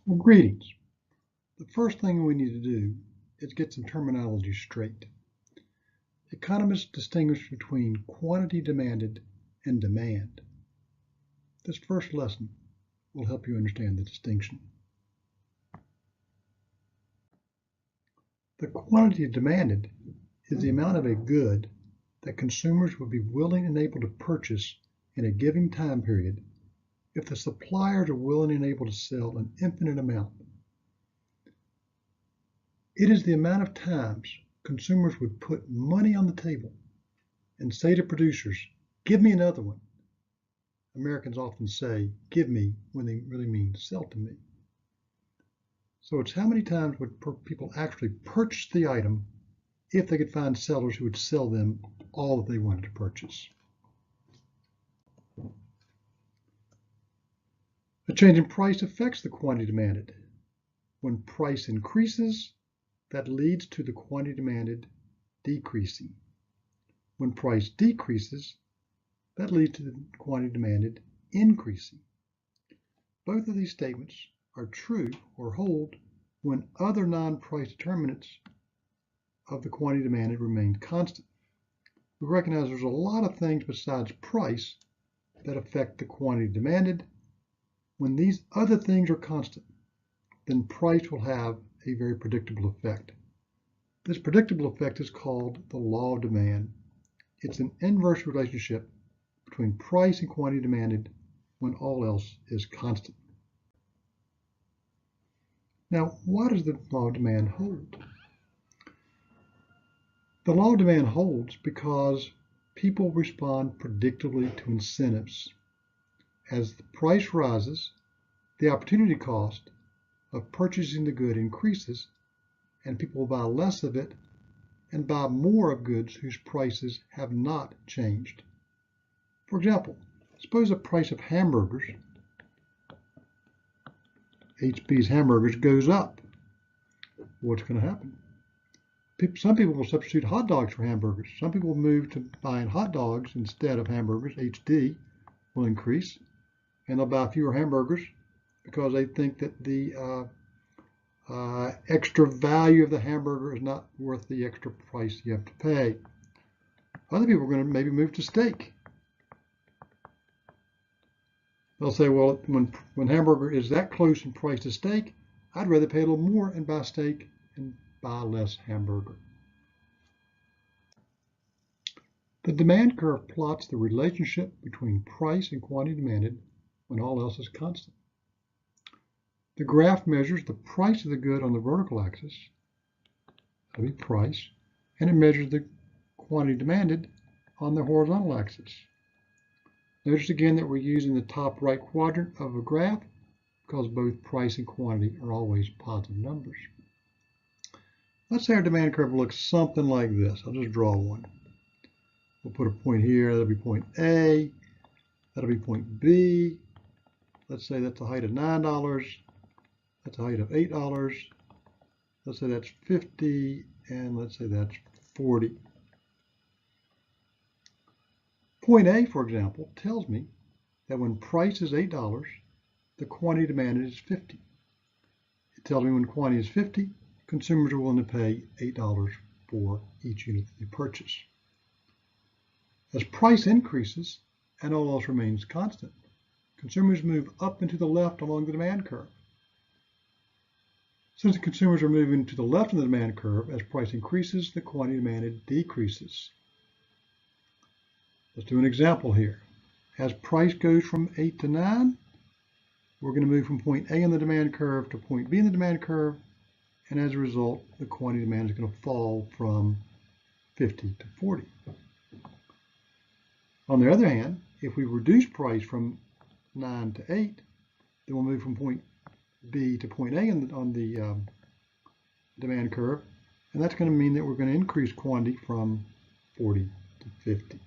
Well, greetings. The first thing we need to do is get some terminology straight. Economists distinguish between quantity demanded and demand. This first lesson will help you understand the distinction. The quantity demanded is the amount of a good that consumers would be willing and able to purchase in a given time period if the suppliers are willing and able to sell an infinite amount. It is the amount of times consumers would put money on the table and say to producers, "Give me another one." Americans often say, "Give me," when they really mean sell to me. So it's how many times would people actually purchase the item if they could find sellers who would sell them all that they wanted to purchase. A change in price affects the quantity demanded. When price increases, that leads to the quantity demanded decreasing. When price decreases, that leads to the quantity demanded increasing. Both of these statements are true or hold when other non-price determinants of the quantity demanded remain constant. We recognize there's a lot of things besides price that affect the quantity demanded. When these other things are constant, then price will have a very predictable effect. This predictable effect is called the law of demand. It's an inverse relationship between price and quantity demanded when all else is constant. Now, why does the law of demand hold? The law of demand holds because people respond predictably to incentives. As the price rises, the opportunity cost of purchasing the good increases, and people will buy less of it and buy more of goods whose prices have not changed. For example, suppose the price of hamburgers, HB's hamburgers, goes up. What's going to happen? Some people will substitute hot dogs for hamburgers. Some people will move to buying hot dogs instead of hamburgers. HD will increase, and they'll buy fewer hamburgers because they think that the extra value of the hamburger is not worth the extra price you have to pay. Other people are going to maybe move to steak. They'll say, well, when hamburger is that close in price to steak, I'd rather pay a little more and buy steak and buy less hamburger. The demand curve plots the relationship between price and quantity demanded when all else is constant. The graph measures the price of the good on the vertical axis, that'll be price, and it measures the quantity demanded on the horizontal axis. Notice again that we're using the top right quadrant of a graph because both price and quantity are always positive numbers. Let's say our demand curve looks something like this. I'll just draw one. We'll put a point here. That'll be point A. That'll be point B. Let's say that's a height of $9. That's a height of $8. Let's say that's 50, and let's say that's 40. Point A, for example, tells me that when price is $8, the quantity demanded is 50. It tells me when quantity is 50, consumers are willing to pay $8 for each unit that they purchase. As price increases and all else remains constant, consumers move up and to the left along the demand curve. Since the consumers are moving to the left of the demand curve, as price increases, the quantity demanded decreases. Let's do an example here. As price goes from 8 to 9, we're going to move from point A in the demand curve to point B in the demand curve, and as a result, the quantity demand is going to fall from 50 to 40. On the other hand, if we reduce price from 9 to 8, then we'll move from point B to point A on the demand curve, and that's going to mean that we're going to increase quantity from 40 to 50.